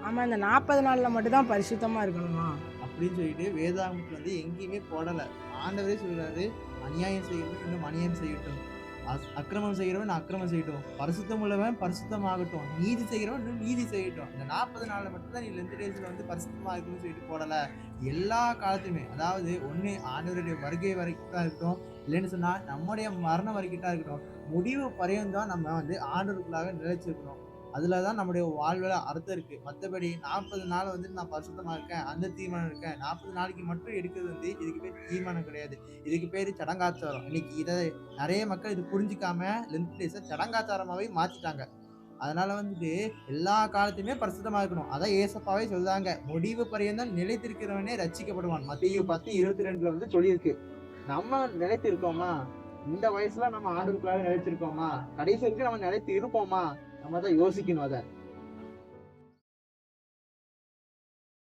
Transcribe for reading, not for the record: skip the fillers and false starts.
ஆமா, இந்த 40 நாள்ல மட்டும் தான் பரிசுத்தமா இருக்கணுமா? அப்படின்னு சொல்லிட்டு வேதாகமத்துல வந்து எங்கேயுமே போடல. ஆண்டவரே சொல்றாரு, அநியாயம் செய்கிறவன் இன்னும் அநியாயம் செய்யட்டும். அக்கிரமம் செய்கிறவன் அக்கிரமம் செய்யட்டும். பரிசுத்தம் உள்ளவன் பரிசுத்தமாகட்டும். நீதி செய்கிறவன் இன்னும் நீதி செய்யட்டும். இந்த 40 நாள்ல மட்டும் தான் நீ லென்த் டேஸ்ல வந்து பரிசுத்தமா இருக்கணும்னு சொல்லிட்டு போடல. எல்லா காலத்துமே அதாவது ஒண்ணு ஆண்டவருடைய வருகை வரைக்கும் தான் இருக்கட்டும். இல்லைன்னு சொன்னா நம்முடைய மரணம் வரைக்கும் தான் இருக்கட்டும். முடிவு பரியந்தம் தான் நம்ம வந்து ஆண்டவருக்குள்ளாக நிலைச்சிருக்கணும். அதுல தான் நம்முடைய வாழ்வுல அர்த்தம் இருக்கு. மத்தபடி 40 நாள் வந்துட்டு நான் பரிசுத்தமா இருக்கேன். அந்த தீர்மானம் இருக்கேன். 40 நாளைக்கு மட்டும் எடுக்கிறது வந்து இதுக்கு பேர் தீர்மானம் கிடையாது. இதுக்கு பேரு சடங்காச்சாரம். இன்னைக்கு இத நெறைய மக்கள் இது புரிஞ்சுக்காம லென்த் டேஸ சடங்காச்சாரமாவே மாத்திட்டாங்க. அதனால வந்துட்டு எல்லா காலத்தையுமே பரிசுத்தமா இருக்கணும். அதான் ஏசப்பாவே சொல்றாங்க. முடிவு பரியந்தம் நிலைத்திருக்கிறவனே ரட்சிக்கப்படுவான். மத்தேயு 10:22ல வந்து சொல்லியிருக்கு. நம்ம நிலைத்து இருக்கோமா? இந்த வயசுல நம்ம ஆண்டவருக்குள்ளாக நிலைச்சிருக்கோமா? கடைசி வரைக்கும் நம்ம நிலைத்து இருப்போமா? நம்ம தான் யோசிக்கணும் அத.